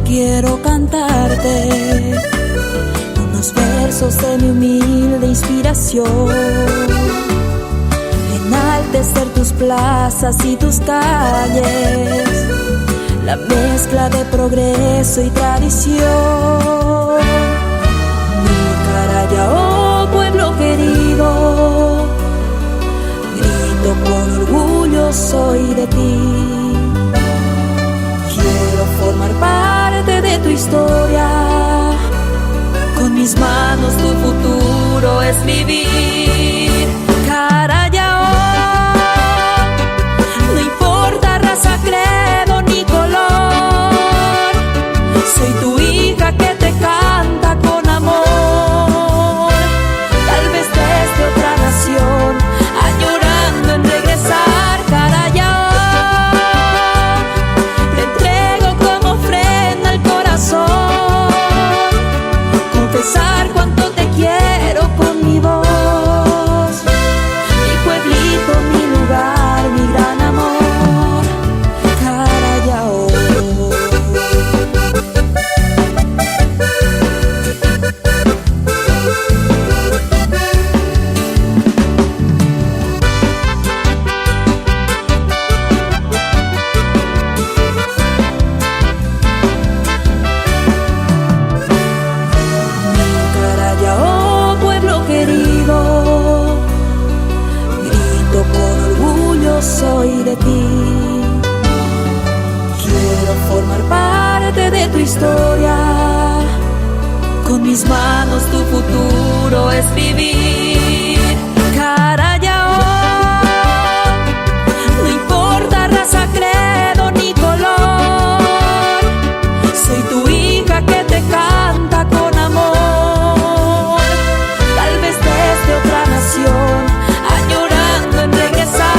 Quiero cantarte unos versos de mi humilde inspiración, enaltecer tus plazas y tus calles, la mezcla de progreso y tradición. Nicaragua, oh pueblo querido, grito con orgullo, soy de ti. Quiero formar parte de tu historia, con mis manos tu futuro es vivir. Carayao, no importa raza, credo ni color, soy tu hija que te canta con amor. Tal vez desde otra nación, añorando en regresar. Carayao, confesar cuánto te quiero con mi voz, mi pueblito, mi lugar, mi gran amor. Carayao. Soy de ti, quiero formar parte de tu historia, con mis manos tu futuro es vivir. Carayao, no importa raza, credo ni color, soy tu hija que te canta con amor. Tal vez desde otra nación, añorando en regresar.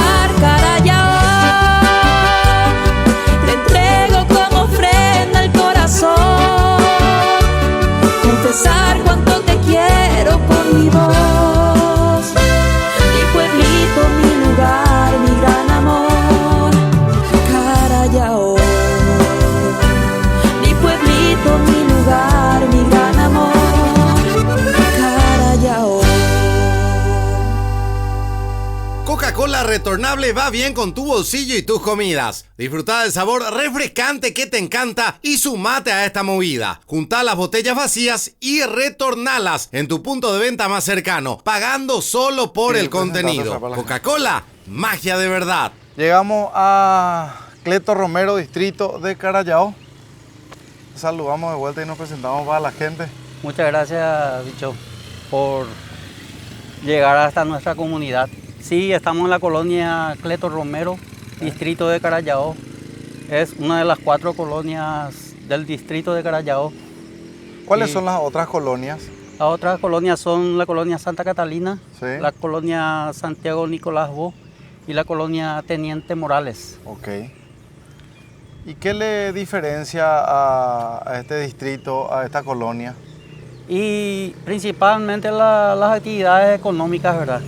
Confesar cuánto te quiero con mi voz, mi pueblito, mi lugar, mi gran amor. Carayao, mi pueblito, mi lugar, mi gran amor. Carayao. Coca-Cola retornable va bien con tu bolsillo y tus comidas. Disfruta del sabor refrescante que te encanta y sumate a esta movida. Junta las botellas vacías y retornalas en tu punto de venta más cercano, pagando solo por el contenido. Coca-Cola, magia de verdad. Llegamos a Cleto Romero, distrito de Carayao. Saludamos de vuelta y nos presentamos para la gente. Muchas gracias, Bicho, por llegar hasta nuestra comunidad. Sí, estamos en la colonia Cleto Romero, distrito de Carayao. Es una de las 4 colonias del distrito de Carayao. ¿Cuáles son las otras colonias? Las otras colonias son la colonia Santa Catalina, sí, la colonia Santiago Nicolás Bo y la colonia Teniente Morales. Ok. ¿Y qué le diferencia a este distrito, a esta colonia? Y principalmente las actividades económicas, ¿verdad?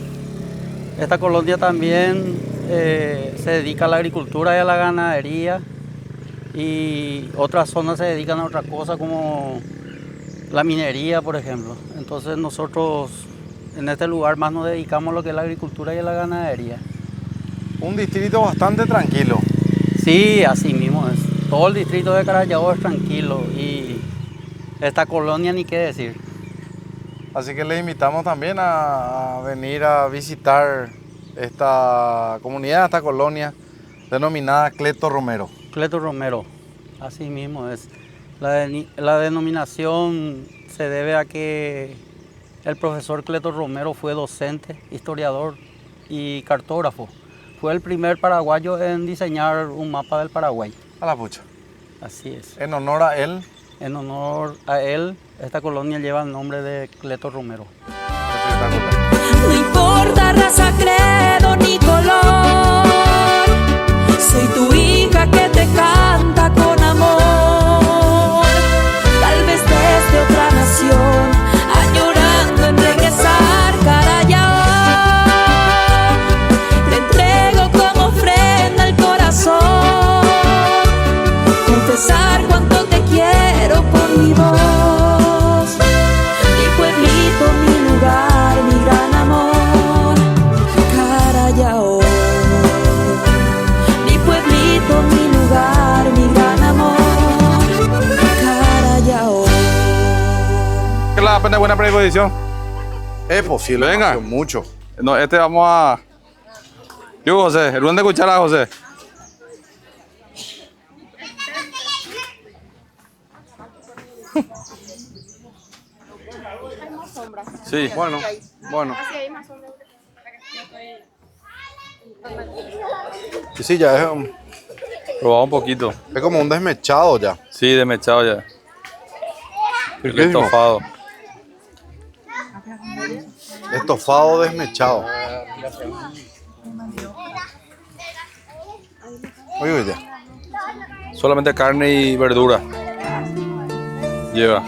Esta colonia también se dedica a la agricultura y a la ganadería, y otras zonas se dedican a otras cosas como la minería, por ejemplo. Entonces nosotros en este lugar más nos dedicamos a lo que es la agricultura y a la ganadería. Un distrito bastante tranquilo. Sí, así mismo es. Todo el distrito de Carayao es tranquilo y esta colonia ni qué decir. Así que les invitamos también a venir a visitar esta comunidad, esta colonia denominada Cleto Romero. Cleto Romero, así mismo es. La denominación se debe a que el profesor Cleto Romero fue docente, historiador y cartógrafo. Fue el primer paraguayo en diseñar un mapa del Paraguay. A la pucha. Así es. En honor a él. En honor a él, esta colonia lleva el nombre de Cleto Romero. No importa raza, credo ni color, tener buena predisposición. Es posible, Venga. mucho. No, vamos a... Yo, José, el buen de cuchara, José. Sí, Bueno. Y sí, ya probamos un poquito. es como un desmechado ya. Sí, desmechado ya. El Riquísimo. estofado. Estofado desmechado. Oye, ya. Solamente carne y verdura. Lleva.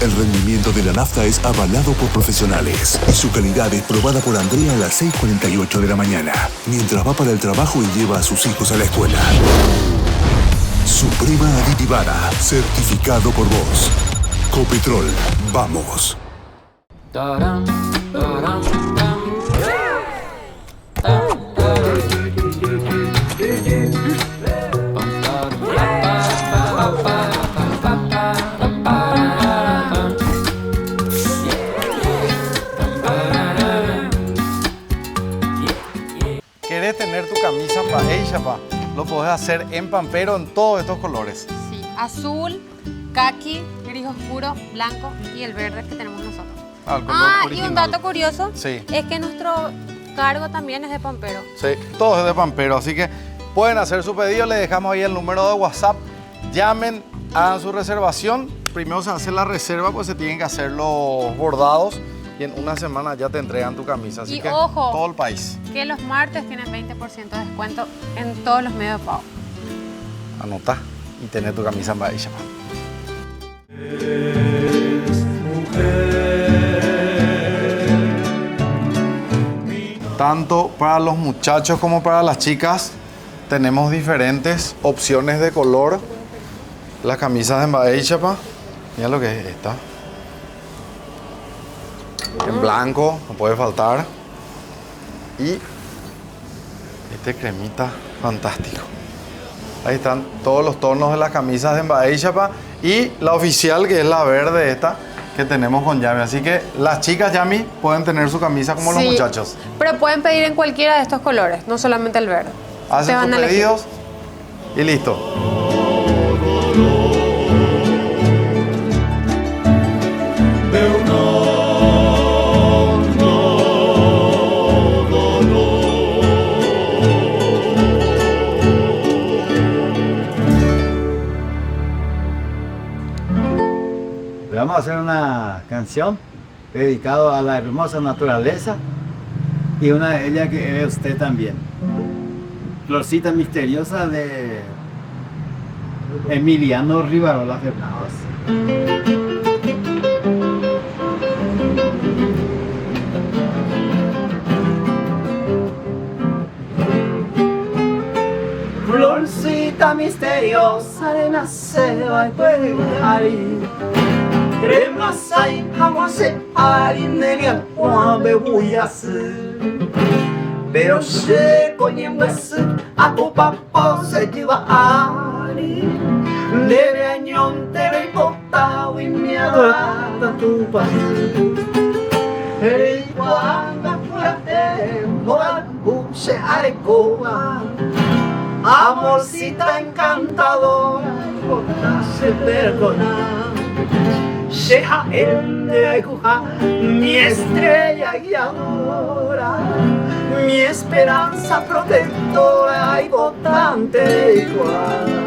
El rendimiento de la nafta es avalado por profesionales y su calidad es probada por Andrea a las 6:48 de la mañana, mientras va para el trabajo y lleva a sus hijos a la escuela. Suprema Aditivada, certificado por vos. Copetrol, vamos. ¿Querés tener tu camisa Baeychapa? Lo podés hacer en Pampero en todos estos colores. Sí, azul, caqui, gris oscuro, blanco y el verde que tenemos nosotros. El color Y original. un dato curioso Sí. es que nuestro cargo también es de Pampero. Sí, todo es de Pampero, así que pueden hacer su pedido, les dejamos ahí el número de WhatsApp, llamen, hagan su reservación, primero se hace la reserva, pues se tienen que hacer los bordados y en una semana ya te entregan tu camisa, así Y que ojo. todo el país. Que los martes tienen 20% de descuento en todos los medios de pago. Anota y tener tu camisa en Baeychapa. Tanto para los muchachos como para las chicas tenemos diferentes opciones de color. Las camisas en Baeychapa, mira lo que es esta. En blanco, no puede faltar. Y este cremita fantástico. Ahí están todos los tonos de las camisas de Baeychapa y la oficial, que es la verde esta, que tenemos con Yami. Así que las chicas Yami pueden tener su camisa como los Sí, muchachos. Pero pueden pedir en cualquiera de estos colores, no solamente el verde. Se Hacen van sus a elegir. pedidos y listo. Vamos a hacer una canción dedicada a la hermosa naturaleza y una de ellas que es usted también. Florcita misteriosa de Emiliano Rivarola Fernández. Florcita misteriosa de nacer vai pegar. Tremasai hamase arinerian bebuias. Pero se coñembes a tu papá se lleva ari. Debe añón te ve botado y me adora tu paz. Y cuando fuerte moran se arecoa. amorcita encantadora, no se perdona. Sheha el de Aikuja, mi estrella guiadora, mi esperanza protectora y votante igual.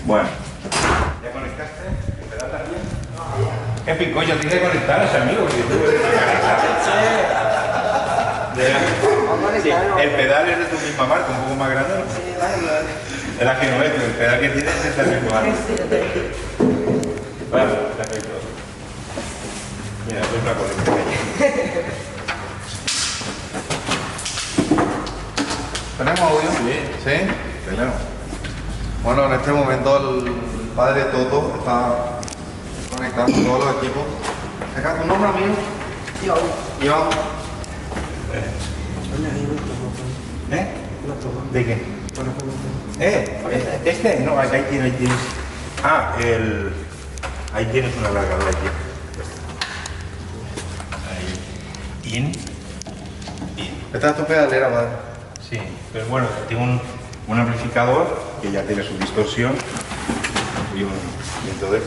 Bueno, ¿ya conectaste? ¿Pedal también? ¿Qué pico? Yo tienes que conectarse, amigo. Si tú sí, el pedal es de tu misma marca, un poco más grande, ¿no? Sí, es la que no es, el pedal que tienes es el mismo marca. Vale, perfecto. Mira, esto es una conexión. ¿Tenemos audio? Sí. Tenemos. Bueno, en este momento el padre Toto está conectando todos los equipos. Acá tu nombre, amigo. Iván. ¿Eh? ¿De qué? Este, no, ahí tienes. Ah, ahí tienes una alargadora aquí. Ahí. In. Esta es tu pedalera, padre. Sí, pero bueno, tengo un amplificador que ya tiene su distorsión y entonces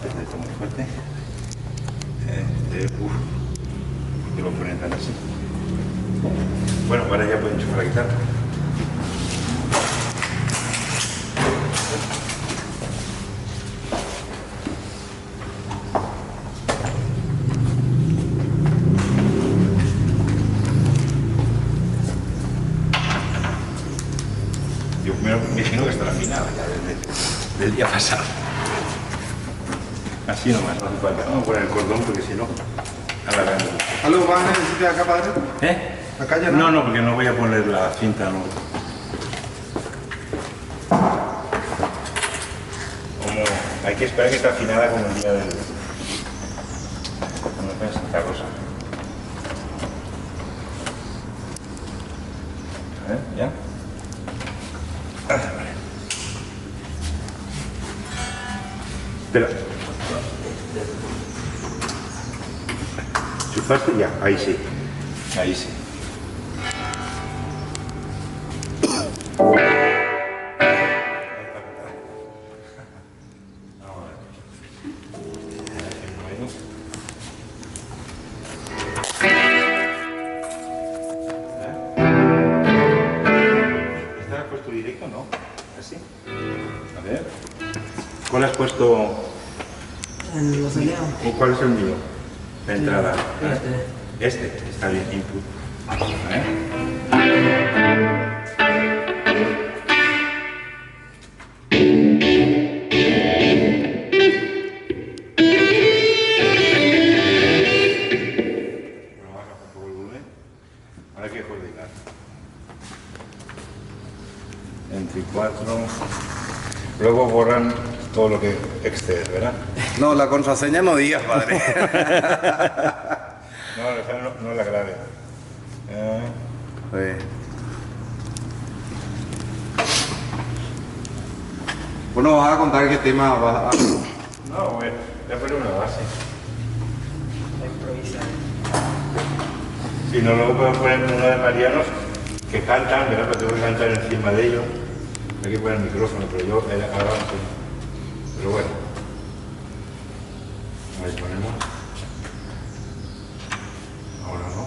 esto es muy fuerte. Te lo ponen tan así. Bueno, ahora ya pueden enchufar la guitarra. Yo primero me imagino que estará afinada ya del día pasado. Así nomás, no hace falta. Vamos a poner el cordón porque si no, alargando. ¿Algo más necesitas acá, padre? ¿Eh? Acá ya no. No, porque no voy a poner la cinta, no. Como hay que esperar que esté afinada como el día del... Como la Santa Rosa. A ver, ¿ya? Vale. Espera. ¿Chufaste? Ya, ahí sí. Ahí sí. ¿Está puesto directo o no? ¿Así? A ver. ¿Cuál has puesto? En los aliados. ¿Cuál es el mío? La entrada. Este. Este, está bien, input. A ver. Bueno, baja un poco el volumen. Ahora hay que coordinar. Entre 4. Luego borran todo lo que excede, ¿verdad? No, la contraseña no digas, padre. No la grave. Sí. Bueno, vas a contar qué tema vas a... No, bueno, voy a poner una base. Si no, luego puedo poner uno de marianos que cantan, ¿verdad? Pero tengo que cantar encima de ellos. Hay que poner el micrófono, pero yo ahora no sé. Pero bueno. Ahí ponemos. Ahora no.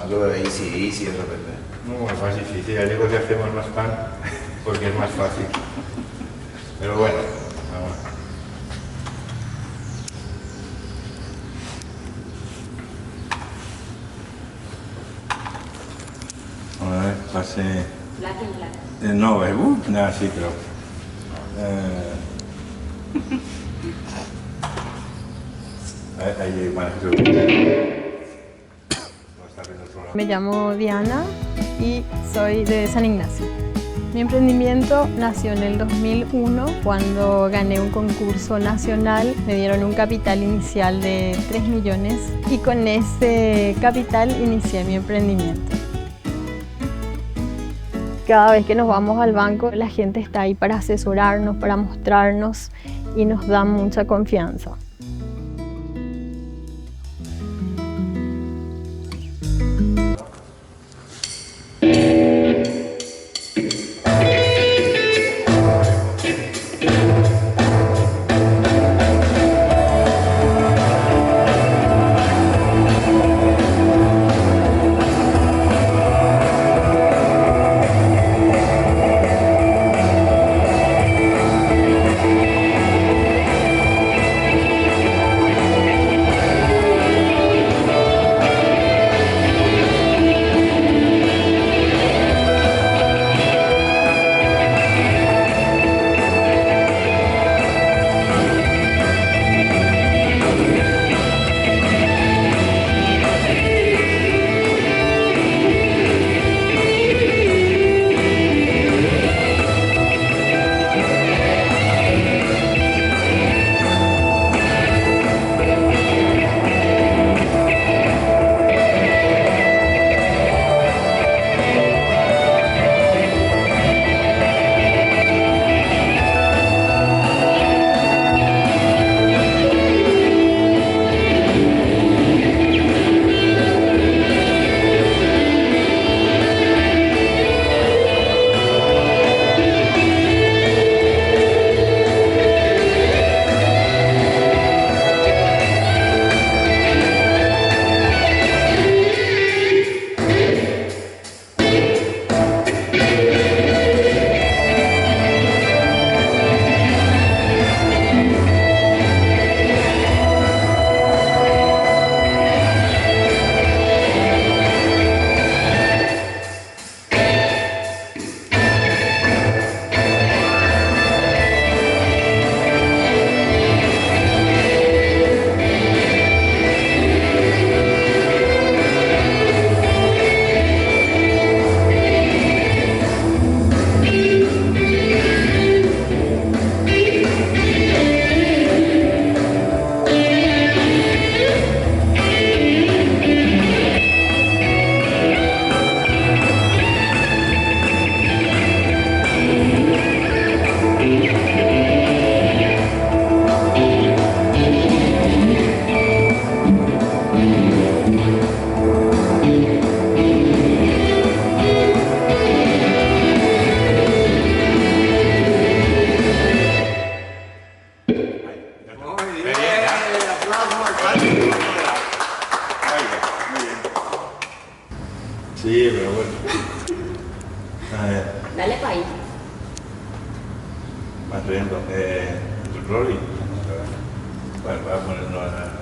Algo de easy de repente. No, es más difícil. Ya digo que hacemos más pan porque es más fácil. Pero bueno, vamos. No, nada, sí, pero... Ahí, bueno, Me llamo Diana y soy de San Ignacio. Mi emprendimiento nació en el 2001 cuando gané un concurso nacional. Me dieron un capital inicial de 3 millones y con ese capital inicié mi emprendimiento. Cada vez que nos vamos al banco, la gente está ahí para asesorarnos, para mostrarnos y nos da mucha confianza. Sí, pero bueno. A ver. Dale para ahí. Más lento. Rory. Bueno, voy a ponerlo a la...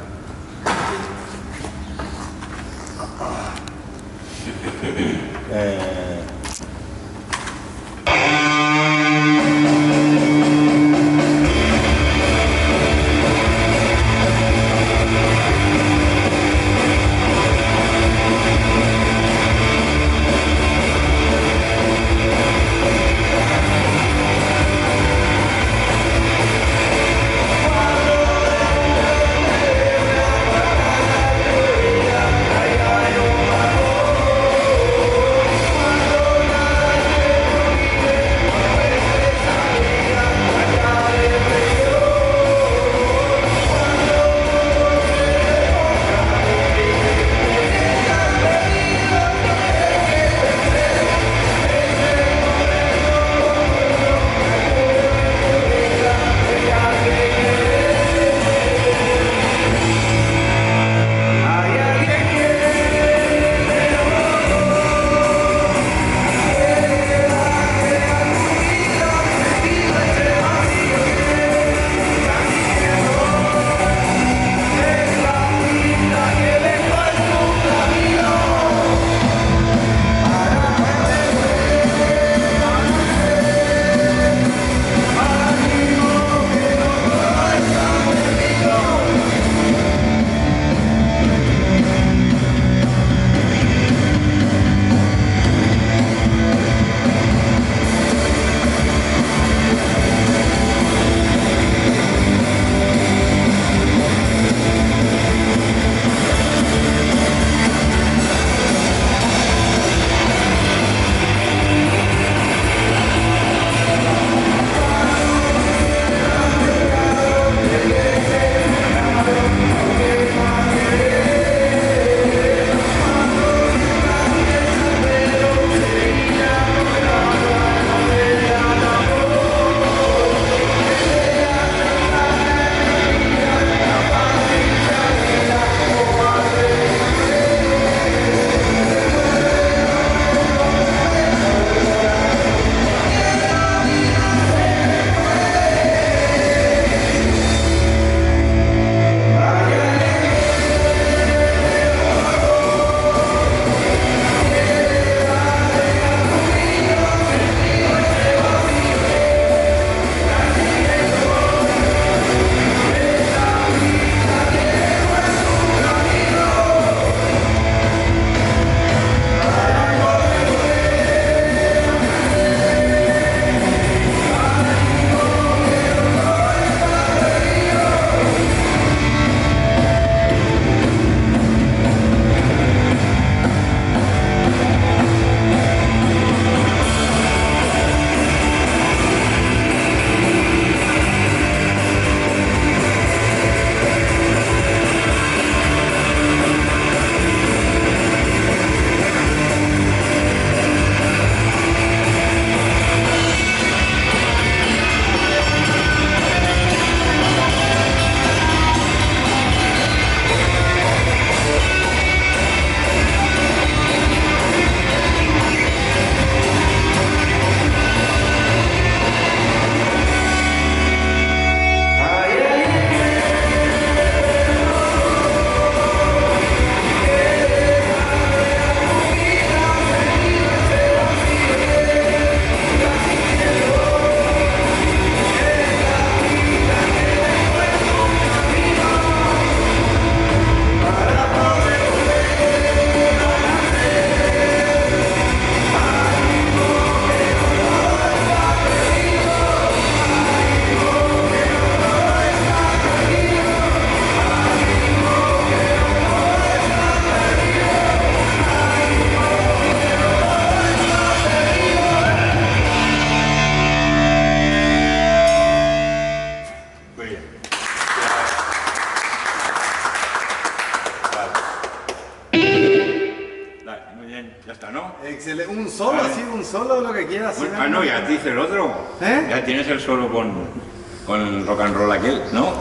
Excelente. Un solo, así, un solo de lo que quieras. Bueno, no, ya te dice el otro. Ya tienes el solo con el rock and roll aquel, ¿no?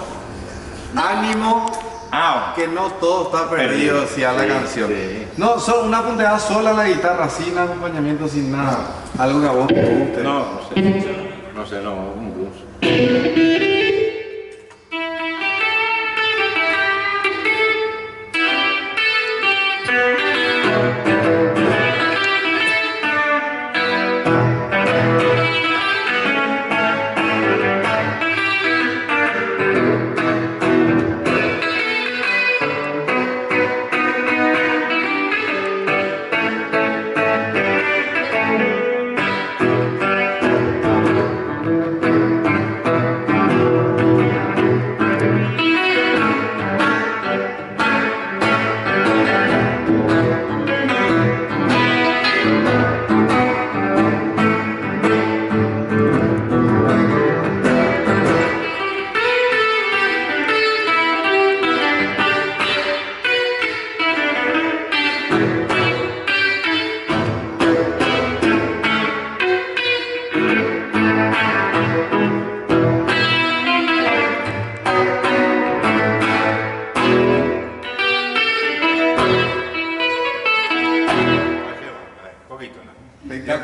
Ánimo, que no todo está perdido, decía la canción. Sí. No, solo una punteada sola a la guitarra, sin acompañamiento, sin nada. Algo que a vos te guste. No sé, un blues.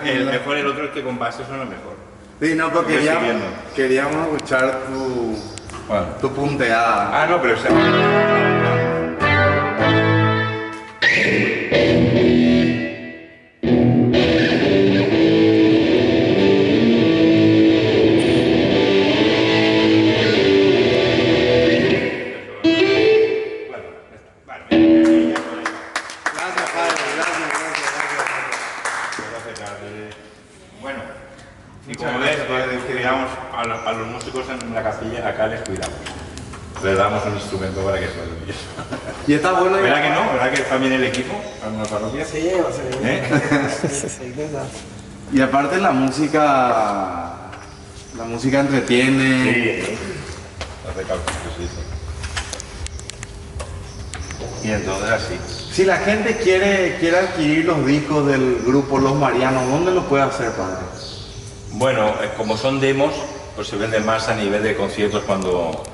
El mejor, el otro es que con base suena mejor. Sí, no, pero queríamos escuchar tu punteada. No, pero a los músicos en la capilla acá les cuidamos. Les damos un instrumento para que suenen ellos. Y está bueno. ¿Verdad que no? ¿Verdad que también el equipo? ¿Alguna parroquia? Sí, va a ser bien. Y aparte la música entretiene. Sí. Hace cálculos, sí. Y entonces así. Si la gente quiere adquirir los discos del grupo Los Marianos, ¿dónde lo puede hacer, padre? Bueno, como son demos, pues se vende más a nivel de conciertos cuando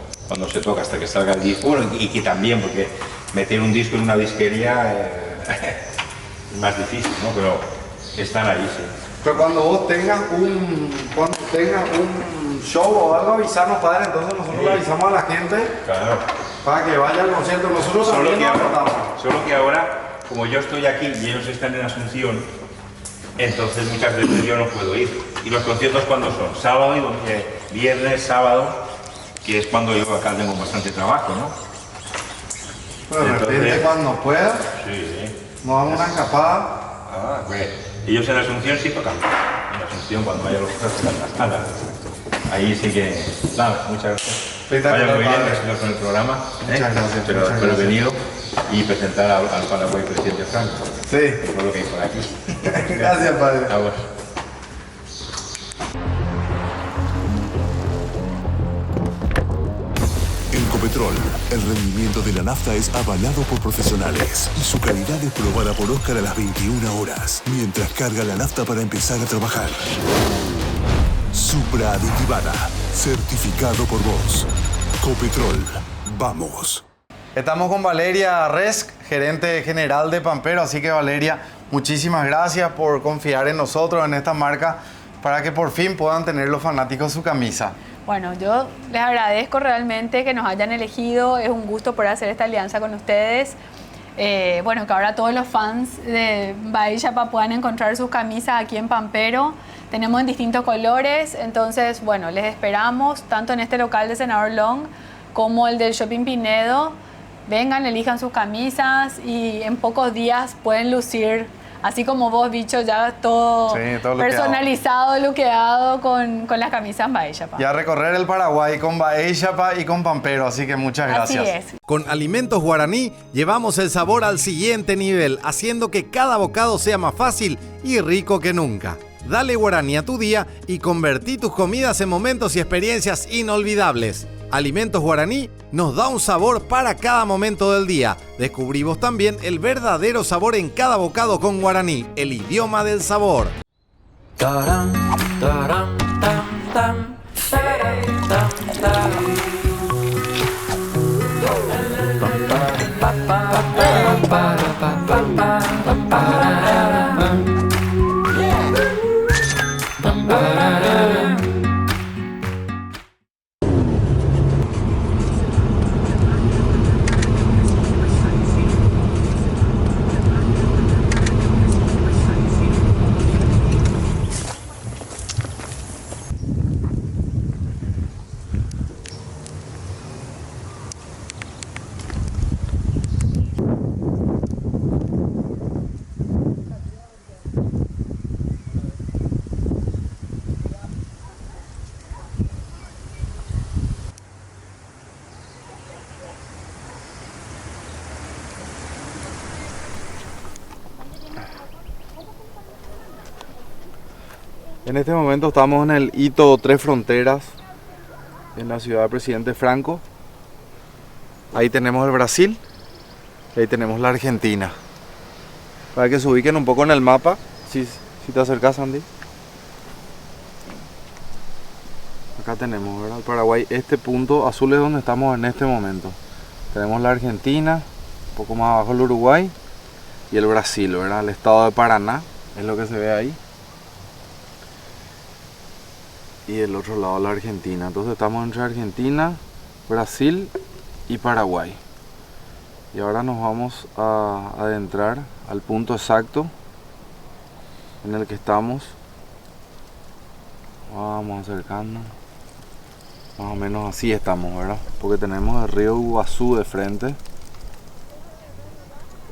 se toca, hasta que salga el disco. Bueno, y que también, porque meter un disco en una disquería es más difícil, ¿no? Pero están ahí, sí. Pero cuando vos tengas un show o algo, avisarnos, padre, entonces nosotros le avisamos a la gente. Claro. Para que vaya al concierto. Nosotros solo también que ahora, como yo estoy aquí y ellos están en Asunción, entonces muchas veces yo no puedo ir. ¿Y los conciertos cuándo son? Sábado y domingo, viernes, sábado, que es cuando yo acá tengo bastante trabajo, ¿no? Pero de repente cuando pueda, nos damos una escapada. Pues ellos en Asunción sí tocan. En Asunción cuando vaya los otros tocan las salas. Ahí sí que... Nada, muchas gracias. Vaya muy bien, gracias por el programa. Muchas gracias. Pero espero venir y presentar al Paraguay presidente Franco. Sí. Por lo que hay por aquí. Gracias, padre. A vos. En Copetrol, el rendimiento de la nafta es avalado por profesionales y su calidad es probada por Oscar a las 21 horas, mientras carga la nafta para empezar a trabajar. Supra aditivada, certificado por vos. Copetrol, vamos. Estamos con Valeria Resk, gerente general de Pampero, así que Valeria, muchísimas gracias por confiar en nosotros, en esta marca, para que por fin puedan tener los fanáticos su camisa. Bueno, yo les agradezco realmente que nos hayan elegido, es un gusto poder hacer esta alianza con ustedes. Bueno, que ahora todos los fans de Bahía Chapa puedan encontrar sus camisas aquí en Pampero. Tenemos en distintos colores, entonces, bueno, les esperamos tanto en este local de Senador Long como el del Shopping Pinedo. Vengan, elijan sus camisas y en pocos días pueden lucir, así como vos, bicho, ya todo personalizado, luqueado con las camisas Bahía Chapa. Y a recorrer el Paraguay con Bahía Chapa y con Pampero, así que muchas gracias. Así es. Con Alimentos Guaraní llevamos el sabor al siguiente nivel, haciendo que cada bocado sea más fácil y rico que nunca. Dale Guaraní a tu día y convertí tus comidas en momentos y experiencias inolvidables. Alimentos Guaraní nos da un sabor para cada momento del día. Descubrimos también el verdadero sabor en cada bocado con guaraní, el idioma del sabor. Taram, taram, tam, tam, taram, tam, tam. En este momento estamos en el hito Tres Fronteras, en la ciudad de Presidente Franco. Ahí tenemos el Brasil y ahí tenemos la Argentina. Para que se ubiquen un poco en el mapa, si te acercas, Andy. Acá tenemos, ¿verdad? El Paraguay. Este punto azul es donde estamos en este momento. Tenemos la Argentina, un poco más abajo el Uruguay y el Brasil, ¿verdad? El estado de Paraná es lo que se ve ahí. Y del otro lado la Argentina. Entonces estamos entre Argentina, Brasil y Paraguay. Y ahora nos vamos a adentrar al punto exacto en el que estamos. Vamos acercando. Más o menos así estamos, ¿verdad? Porque tenemos el río Iguazú de frente.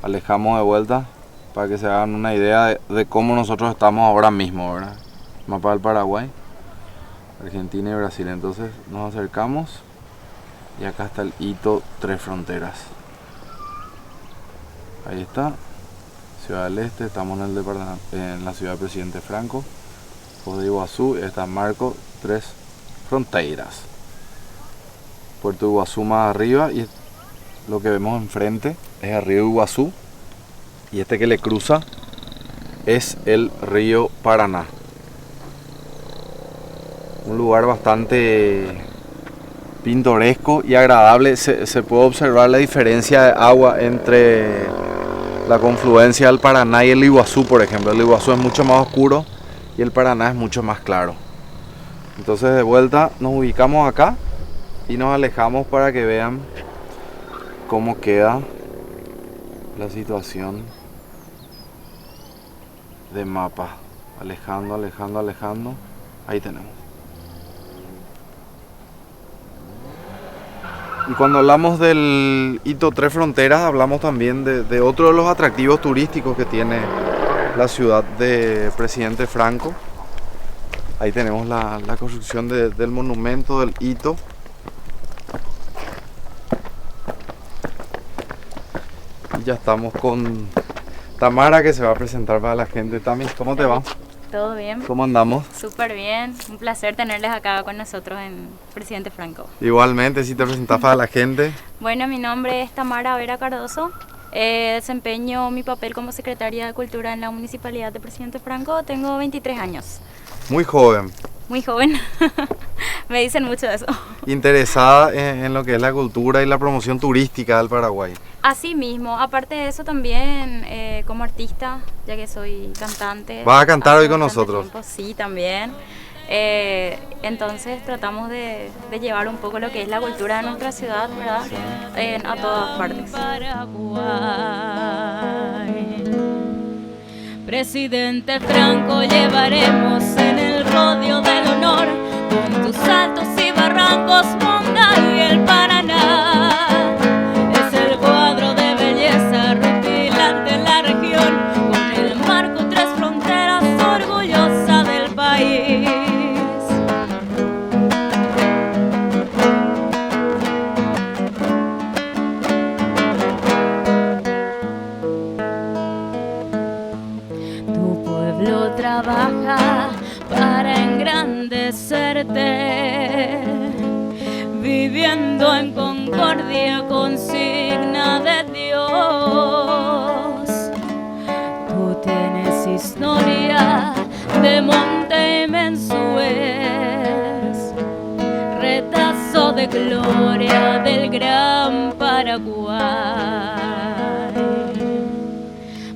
Alejamos de vuelta para que se hagan una idea de cómo nosotros estamos ahora mismo, ¿verdad? Mapa del Paraguay, Argentina y Brasil. Entonces nos acercamos y acá está el hito Tres Fronteras. Ahí está, Ciudad del Este. Estamos en la ciudad de Presidente Franco, Foz de Iguazú. Y está Marco Tres Fronteras, Puerto Iguazú más arriba, y lo que vemos enfrente es el río Iguazú, y este que le cruza es el río Paraná. Un lugar bastante pintoresco y agradable. Se puede observar la diferencia de agua entre la confluencia del Paraná y el Iguazú, por ejemplo. El Iguazú es mucho más oscuro y el Paraná es mucho más claro. Entonces de vuelta nos ubicamos acá y nos alejamos para que vean cómo queda la situación de mapa. Alejando, alejando, alejando. Ahí tenemos. Y cuando hablamos del hito Tres Fronteras, hablamos también de otro de los atractivos turísticos que tiene la ciudad de Presidente Franco. Ahí tenemos la construcción del monumento, del hito. Y ya estamos con Tamara, que se va a presentar para la gente. Tami, ¿cómo te va? ¿Todo bien? ¿Cómo andamos? Súper bien, un placer tenerles acá con nosotros en Presidente Franco. Igualmente, si te presentas para la gente. Bueno, mi nombre es Tamara Vera Cardoso. Desempeño mi papel como secretaria de Cultura en la Municipalidad de Presidente Franco. Tengo 23 años. Muy joven. Muy joven. Me dicen mucho de eso. Interesada en lo que es la cultura y la promoción turística del Paraguay. Así mismo, aparte de eso también como artista, ya que soy cantante. ¿Vas a cantar hoy con nosotros? Tiempo, sí, también. Entonces tratamos de llevar un poco lo que es la cultura de nuestra ciudad, ¿verdad? A todas partes. Presidente Franco, llevaremos en el rodeo del honor con tus altos y barrancos, Monga y el Paraná. Es el cuadro de belleza rutilante en la región, con el marco Tres Fronteras, orgullosa del país. Tu pueblo trabaja para engrandecerte, viviendo misericordia, consigna de Dios. Tú tienes historia de monte mensués, retazo de gloria del gran Paraguay.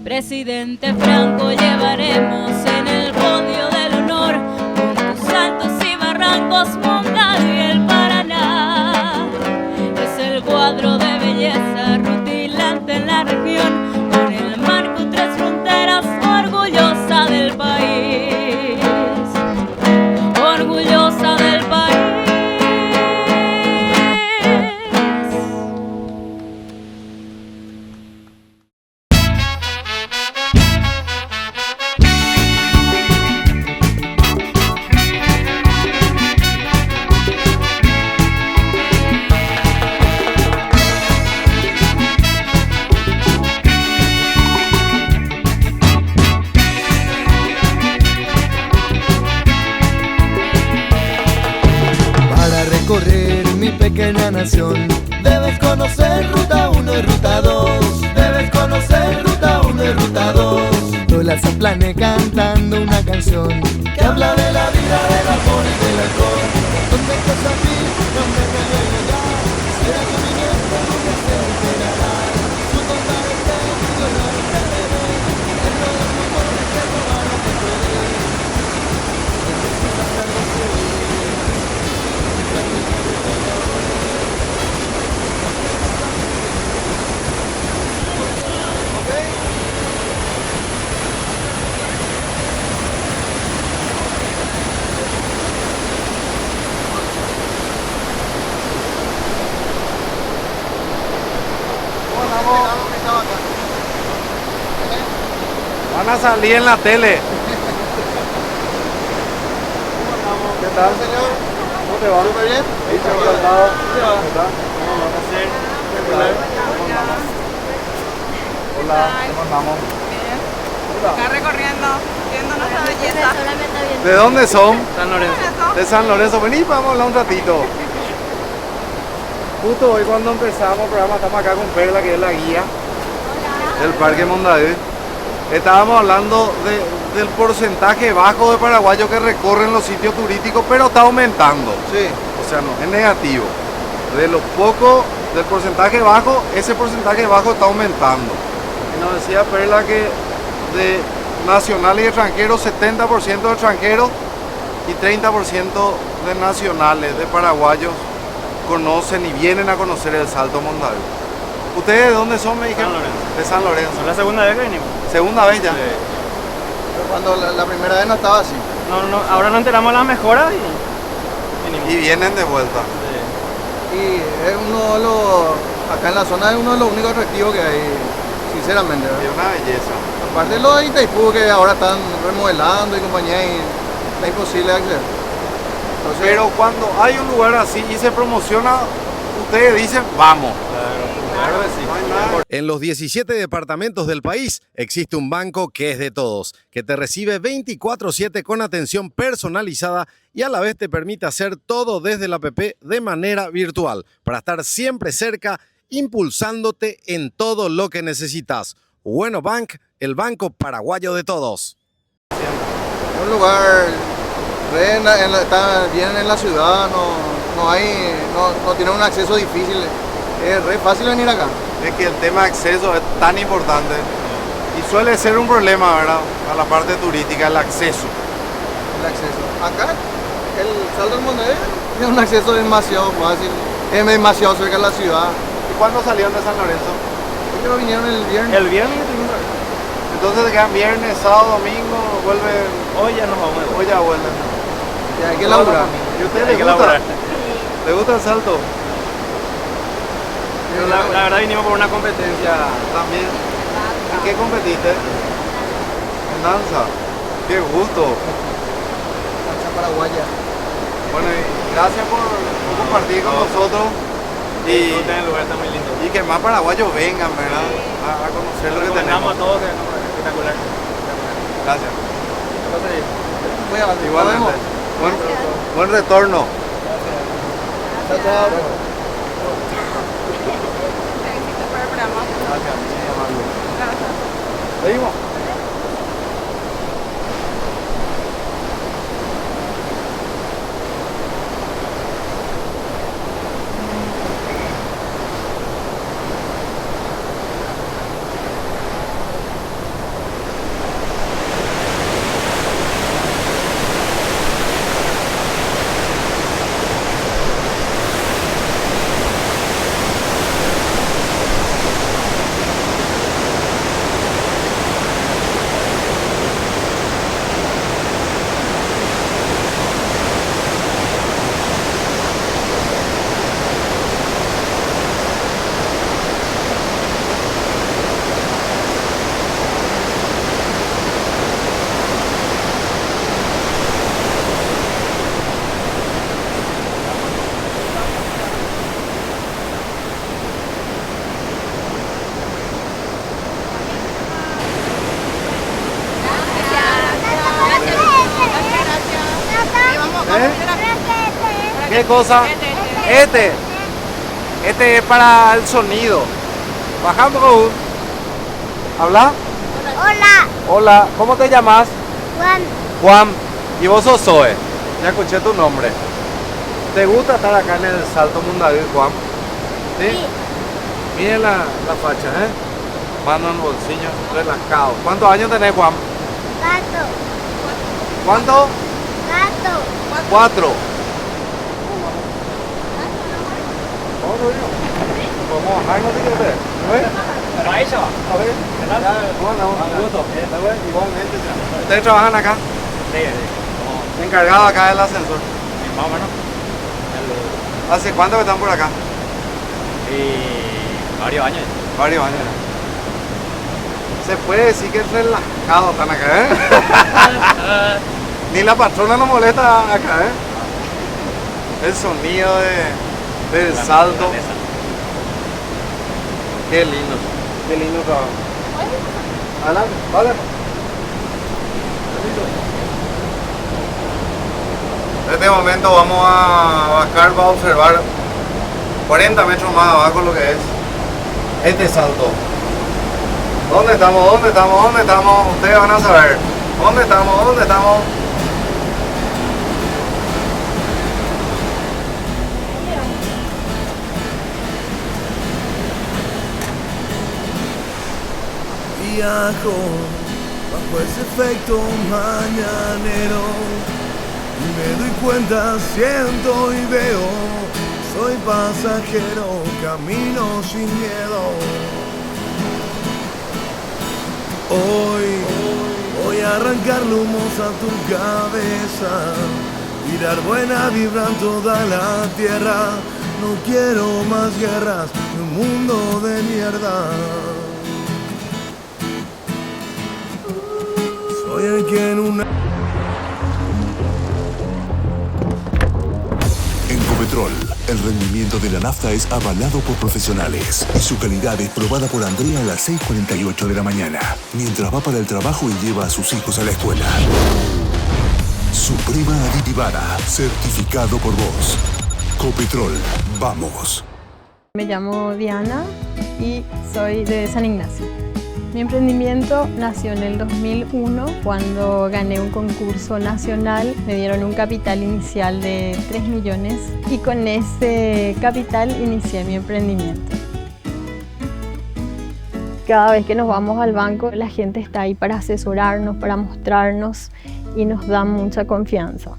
Presidente Franco, llevaremos en el podio del honor por tus altos y barrancos, Mondadeo y el Paraná. Es el cuadro de belleza rutilante en la región, con el marco tres fronteras, orgullosa del país, orgullosa del país. Recorrer mi pequeña nación, debes conocer ruta 1 y ruta 2. Debes conocer ruta 1 y ruta 2. Yo la Zaplane cantando una canción que habla de la vida, del amor y del alcohol. Donde estás a mí, donde me voy a llegar, será que mi nieto nunca se enterará. Su contar este mundo no lo perderé, en todo el mundo que robaron de poder. Necesitas algo así. Van a salir en la tele. ¿Qué tal, señor? ¿Cómo te va? ¿Súper bien? Encantado. ¿Cómo Hola, ¿cómo andamos? Acá recorriendo, viendo nuestra belleza. ¿De dónde son? San Lorenzo. De San Lorenzo. Vení, vamos a hablar un ratito. Justo hoy cuando empezamos el programa estamos acá con Perla, que es la guía del Parque Mondadeo. Estábamos hablando del porcentaje bajo de paraguayos que recorren los sitios turísticos, pero está aumentando. Sí. O sea, no, es negativo. De los pocos, del porcentaje bajo, ese porcentaje bajo está aumentando. Y nos decía Perla que de nacionales y extranjeros, 70% de extranjeros y 30% de nacionales, de paraguayos, conocen y vienen a conocer el Salto Mondadeo. ¿Ustedes de dónde son, me dijeron? De San Lorenzo. ¿Es la segunda vez que venimos? ¿Segunda vez ya? Sí. Pero cuando la primera vez no estaba así. No, ahora nos enteramos de las mejoras y venimos. Y vienen de vuelta. Sí. Y es uno de los, acá en la zona es uno de los únicos atractivos que hay, sinceramente. ¿verdad? Es una belleza. Aparte de los de Itaipú que ahora están remodelando y compañía y es imposible acceder. Entonces, pero cuando hay un lugar así y se promociona, ustedes dicen, vamos. Claro que sí. En los 17 departamentos del país existe un banco que es de todos, que te recibe 24/7 con atención personalizada y a la vez te permite hacer todo desde la app de manera virtual, para estar siempre cerca, impulsándote en todo lo que necesitas. Bueno Bank, el banco paraguayo de todos. Un lugar está bien en la ciudad, no tiene un acceso difícil. Es re fácil venir acá. Es que el tema de acceso es tan importante y suele ser un problema, ¿verdad? A la parte turística, el acceso. El acceso. Acá, el Salto del Mondadeo tiene un acceso demasiado fácil, es demasiado cerca de la ciudad. ¿Y cuándo salieron de San Lorenzo? Ellos vinieron el viernes. El viernes estuvimos acá. Entonces quedan viernes, sábado, domingo, vuelven. Hoy ya nos vamos. Hoy ya vuelven. Ya hay que laburar. ¿Y a usted le gusta? ¿Le gusta el salto? La verdad vinimos por una competencia. También. ¿En qué competiste? En danza. Qué gusto. Danza paraguaya. Bueno, y gracias por compartir con nosotros. Y el lugar está muy lindo. Y que más paraguayos vengan, ¿verdad? A conocer lo que tenemos. A todos, que es espectacular. Gracias. Igualmente. Buen retorno. Gracias. Chao, chao. ¿Qué cosa? Este es para el sonido. Bajamos con ¿habla? Hola. Hola, ¿cómo te llamas? Juan. Juan. ¿Y vos sos Zoe? Ya escuché tu nombre. ¿Te gusta estar acá en el Salto Mondadil, Juan? ¿Sí? Miren la facha, ¿eh? Mano en el bolsillo, relajado. ¿Cuántos años tenés, Juan? Gato. ¿Cuánto? Gato. 4. ¿Podemos bajar, no te quieres? Pero ahí se va. A ver. Bueno, igualmente. ¿Ustedes trabajan acá? Sí. Encargado acá del ascensor. Más o menos. ¿Hace cuánto que están por acá? Varios años. Varios años. Se puede decir que es relajado están acá, ¿eh? Ni la patrona nos molesta acá, ¿eh? El sonido del salto. Qué lindo. Qué lindo trabajo. Adelante, vale. En este momento vamos a bajar para observar 40 metros más abajo lo que es este salto. ¿Dónde estamos? ¿Dónde estamos? ¿Dónde estamos? Ustedes van a saber. ¿Dónde estamos? ¿Dónde estamos? Viajo bajo ese efecto mañanero y me doy cuenta, siento y veo, soy pasajero, camino sin miedo. Hoy voy a arrancar humos a tu cabeza, tirar buena vibra en toda la tierra. No quiero más guerras, ni un mundo de mierda. Soy el que en una... En Copetrol, el rendimiento de la nafta es avalado por profesionales y su calidad es probada por Andrea a las 6:48 de la mañana, mientras va para el trabajo y lleva a sus hijos a la escuela. Suprema aditivada, certificado por vos. Copetrol, vamos. Me llamo Diana y soy de San Ignacio. Mi emprendimiento nació en el 2001 cuando gané un concurso nacional. Me dieron un capital inicial de 3 millones y con ese capital inicié mi emprendimiento. Cada vez que nos vamos al banco, la gente está ahí para asesorarnos, para mostrarnos y nos da mucha confianza.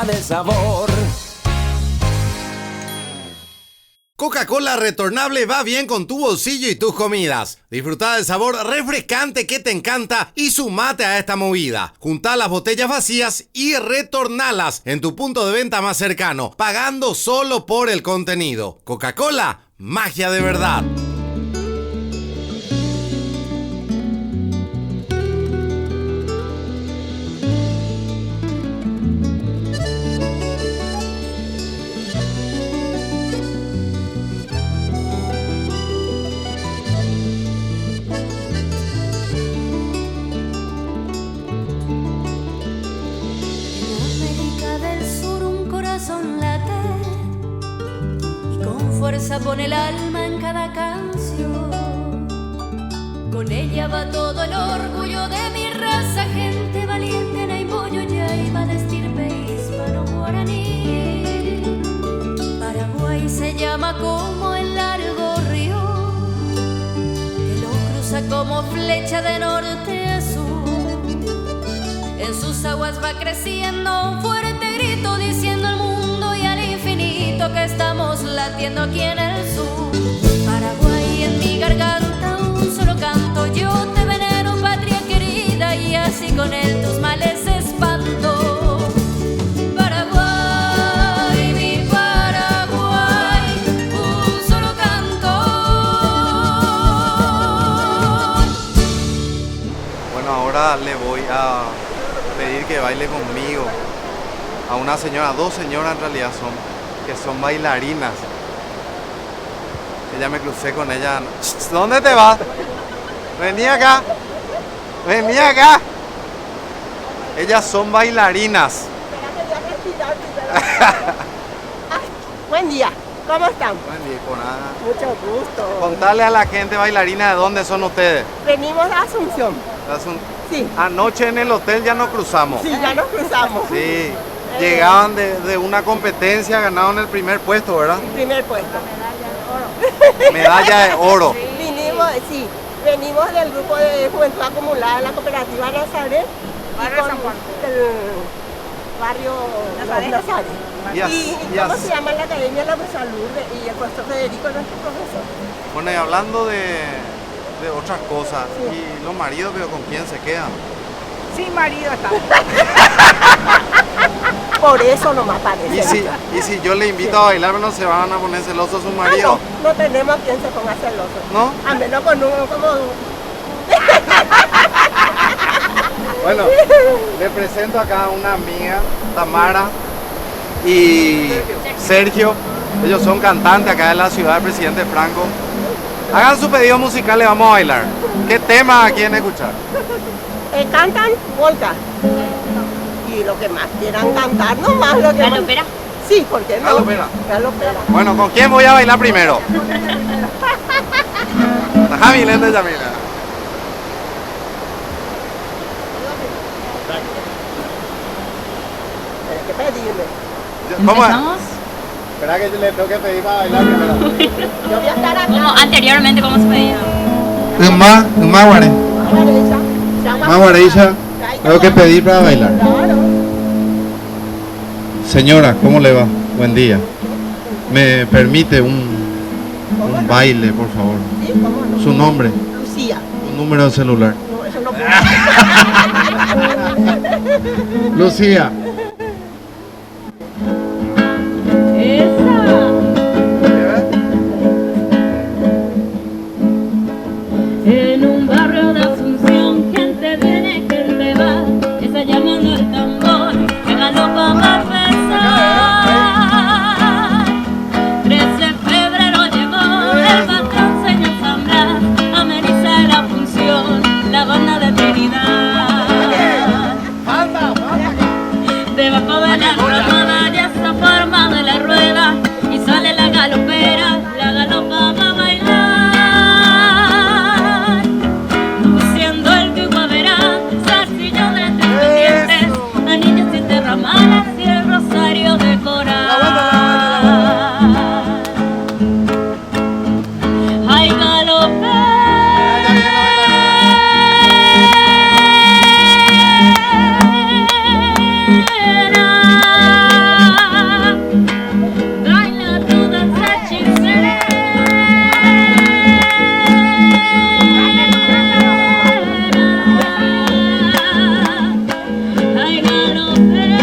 Del sabor. Coca-Cola retornable va bien con tu bolsillo y tus comidas. Disfruta del sabor refrescante que te encanta y sumate a esta movida. Junta las botellas vacías y retornalas en tu punto de venta más cercano, pagando solo por el contenido. Coca-Cola, magia de verdad. Pone el alma en cada canción. Con ella va todo el orgullo de mi raza, gente valiente en Aymollo, Yaiba, de estirpe hispano-guaraní. Paraguay se llama como el largo río que lo cruza como flecha de norte a sur. En sus aguas va creciendo un fuerte grito diciendo al mundo y al infinito que estamos latiendo aquí en el sur. Paraguay, en mi garganta un solo canto, yo te venero, patria querida, y así con él tus males espanto. Paraguay, mi Paraguay, un solo canto. Bueno, ahora le voy a pedir que baile conmigo a una señora, dos señoras en realidad son, que son bailarinas. Ya me crucé con ella. ¿Dónde te vas? Vení acá. Vení acá. Ellas son bailarinas. Buen día, ¿cómo están? Buen día, por nada. Mucho gusto. Contarle a la gente bailarina de dónde son ustedes. Venimos de Asunción. Sí. Anoche en el hotel ya nos cruzamos. Sí, ya nos cruzamos. Sí. Llegaban de una competencia, ganaron el primer puesto, ¿verdad? Primer puesto. Medalla de oro. Venimos del grupo de juventud acumulada de la cooperativa Nazaret. Barrio San Juan. El barrio Nazaret. ¿Y cómo se llama la Academia de la Salud y el profesor Federico, nuestro profesor? Bueno, y hablando de otras cosas, y los maridos, pero ¿con quién se quedan? Sin marido está. Por eso nomás parece. Y si yo le invito a bailar, ¿no se van a poner celosos sus maridos? No tenemos quien se ponga celoso. ¿No? A menos con uno como... Bueno, le presento acá a una amiga, Tamara y Sergio. Ellos son cantantes acá de la ciudad del Presidente Franco. Hagan su pedido musical, le vamos a bailar. ¿Qué tema quieren escuchar? Cantan polka. Y lo que más quieran cantar, nomás lo que más... ¿Galopera? Sí, ¿por qué no? Galopera. Galopera. Bueno, ¿con quién voy a bailar primero? Javi, lente Yamila. Tienes que pedirme. ¿Cómo es? ¿Empezamos? Espera que yo le tengo que pedir para bailar primero. Yo voy a estar acá. Como anteriormente, ¿cómo se pedía? Maguareisha, tengo que pedir para bailar. Señora, ¿cómo le va? Buen día. ¿Me permite un baile, por favor? Sí, ¿cómo no? ¿Su nombre? Lucía. Un número de celular. No, eso no puedo. Lucía. En un barrio de Asunción, gente viene, gente va, está llamando el tambor, que galopa va a empezar. 13 de febrero llegó el patrón señor Zambra, ameniza la función, la banda de Trinidad. Debajo de la ramada ya está formada la rueda y sale la galopera, la galopa va a bailar. Malas y el rosario de coral. Ay, galopera, baila tu danza hechicera. Ay, galopera.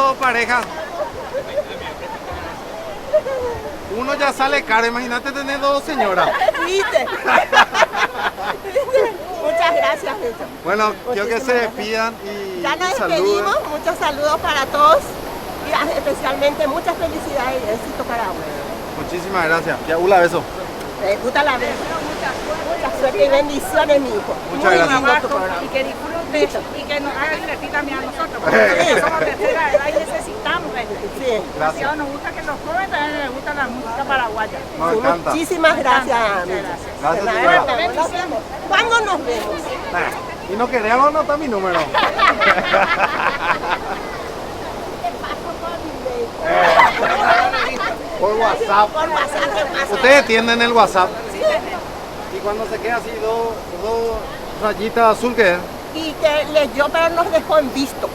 dos parejas. Uno ya sale caro, imagínate tener dos señoras. ¿Viste? Muchas gracias, Víctor. Bueno, yo que se despidan y ya nos saluden. despedimos, muchos saludos para todos y especialmente muchas felicidades y éxito para vos. Muchísimas gracias. Ya, un beso. Me gusta la vez. Mucha suerte y bendiciones, mi hijo. Muchas gracias. Lindo tu programa. Y que disfruten y que nos hagan divertir también a nosotros, porque somos tercera edad y necesitamos. Sí. Demasiado nos gusta que los jóvenes también les gusta la música paraguaya. Me encanta. Muchísimas gracias. Gracias, señora. ¿Cuándo nos vemos? Y no queremos anotar mi número. Por WhatsApp. Por WhatsApp, ¿qué pasa? ¿Ustedes tienen el WhatsApp? Sí, tenemos. Y cuando se queda así dos rayitas azul, ¿qué es? Y que leyó, pero nos dejó en visto.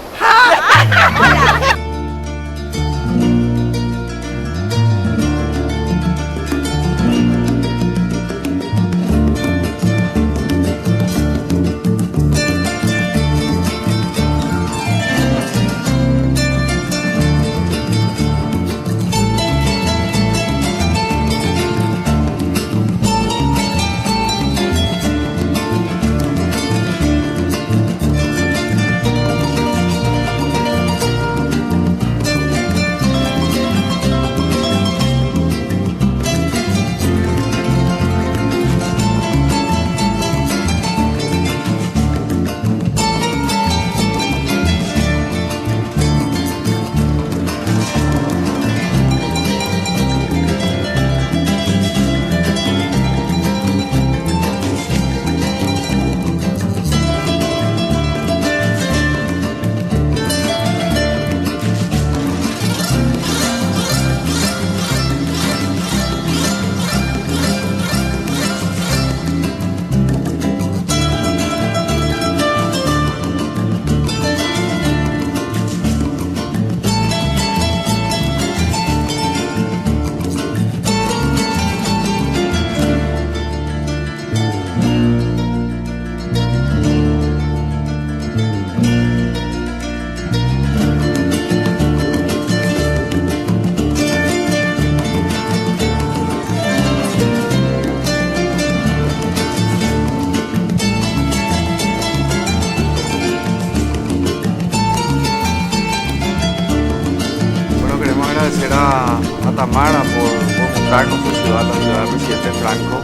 agradecer a Tamara por mostrarnos su ciudad, la ciudad del presidente Franco.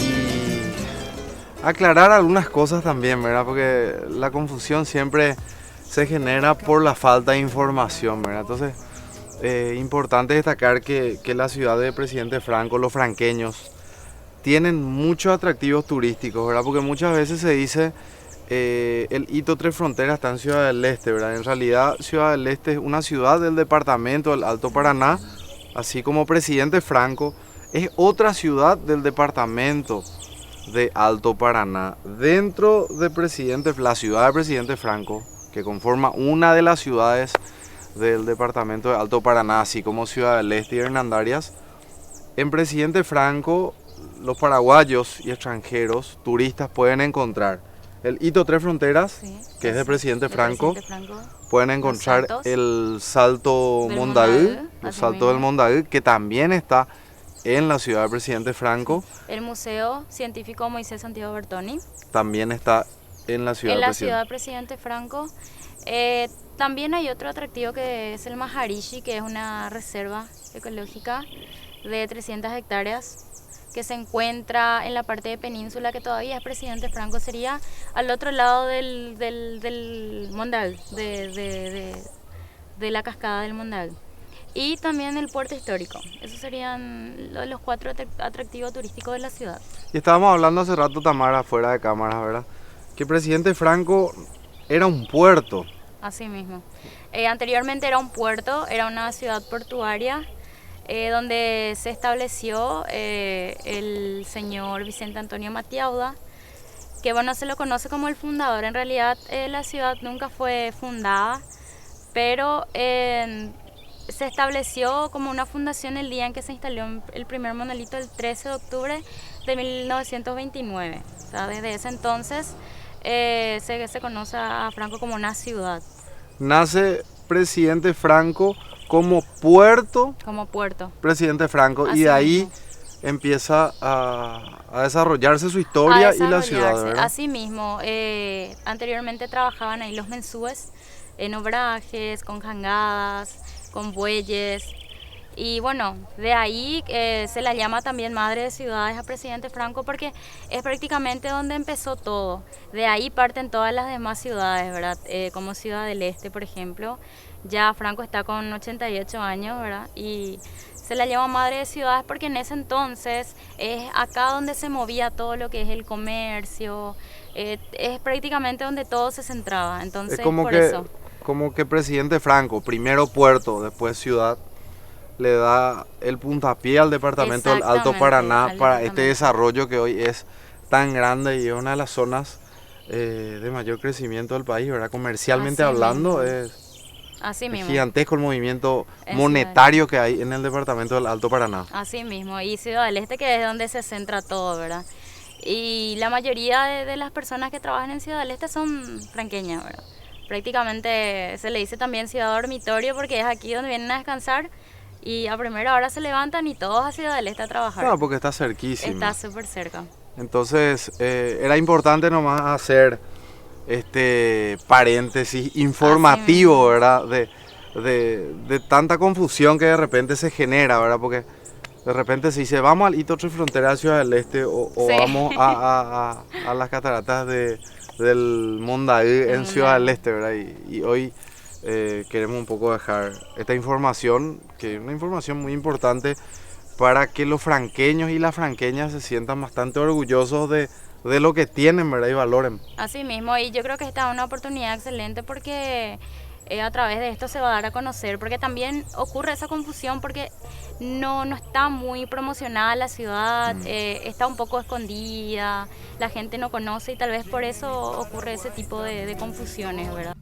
Y aclarar algunas cosas también, ¿verdad? Porque la confusión siempre se genera por la falta de información, ¿verdad? Entonces, importante destacar que la ciudad del presidente Franco, los franqueños, tienen muchos atractivos turísticos, ¿verdad? Porque muchas veces se dice el hito Tres Fronteras está en Ciudad del Este, ¿verdad? En realidad Ciudad del Este es una ciudad del departamento del Alto Paraná, así como Presidente Franco es otra ciudad del departamento de Alto Paraná. Dentro de la ciudad de Presidente Franco, que conforma una de las ciudades del departamento de Alto Paraná, así como Ciudad del Este y Hernandarias, en Presidente Franco los paraguayos y extranjeros, turistas, pueden encontrar el hito Tres Fronteras, sí, que es de Presidente Franco. Pueden encontrar el Salto Mondaú, el Salto del Mondaú, que también está en la ciudad de Presidente Franco. El Museo Científico Moisés Santiago Bertoni también está en la ciudad de Presidente Franco. También hay otro atractivo que es el Majarishi, que es una reserva ecológica de 300 hectáreas que se encuentra en la parte de península, que todavía es Presidente Franco, sería al otro lado del Mondaú, de la cascada del Mondaú. Y también el puerto histórico. Esos serían los 4 atractivos turísticos de la ciudad. Y estábamos hablando hace rato, Tamara, fuera de cámara, ¿verdad? Que Presidente Franco era un puerto. Así mismo. Anteriormente era un puerto, era una ciudad portuaria, donde se estableció el señor Vicente Antonio Matiauda, que bueno, se lo conoce como el fundador. En realidad la ciudad nunca fue fundada, pero se estableció como una fundación el día en que se instaló el primer monolito, el 13 de octubre de 1929. O sea, desde ese entonces se conoce a Franco como una ciudad. Nace Presidente Franco como puerto. Como puerto. Presidente Franco. Así Y de ahí mismo. empieza a desarrollarse su historia y la ciudad, ¿verdad? Así mismo. Anteriormente trabajaban ahí los mensúes en obrajes, con jangadas, con bueyes. Y bueno, de ahí se la llama también madre de ciudades a Presidente Franco porque es prácticamente donde empezó todo. De ahí parten todas las demás ciudades, ¿verdad? Como Ciudad del Este, por ejemplo. Ya Franco está con 88 años, ¿verdad? Y se la llama madre de ciudades porque en ese entonces es acá donde se movía todo lo que es el comercio. Es prácticamente donde todo se centraba. Entonces, Es como por que, eso. como que Presidente Franco, primero puerto, después ciudad, le da el puntapié al departamento del Alto Paraná para este desarrollo que hoy es tan grande y es una de las zonas de mayor crecimiento del país, ¿verdad? Comercialmente Así hablando mismo. es Así mismo. gigantesco el movimiento En monetario que hay en el departamento del Alto Paraná. Así mismo, y Ciudad del Este que es donde se centra todo, ¿verdad? Y la mayoría de las personas que trabajan en Ciudad del Este son franqueñas, ¿verdad? Prácticamente se le dice también ciudad dormitorio porque es aquí donde vienen a descansar y a primera hora se levantan y todos a Ciudad del Este a trabajar. Claro, porque está cerquísimo. Está súper cerca. Entonces, era importante nomás hacer este paréntesis informativo, ¿verdad? De tanta confusión que de repente se genera, ¿verdad? Porque de repente se dice, vamos al hito trifrontera de Ciudad del Este o Sí. vamos a las cataratas del Mondaí en Ciudad del Este, ¿verdad? Y hoy queremos un poco dejar esta información, que es una información muy importante para que los franqueños y las franqueñas se sientan bastante orgullosos de lo que tienen, ¿verdad? Y valoren. Así mismo, y yo creo que esta es una oportunidad excelente porque a través de esto se va a dar a conocer, porque también ocurre esa confusión porque no está muy promocionada la ciudad, está un poco escondida, la gente no conoce y tal vez por eso ocurre ese tipo de confusiones, ¿verdad?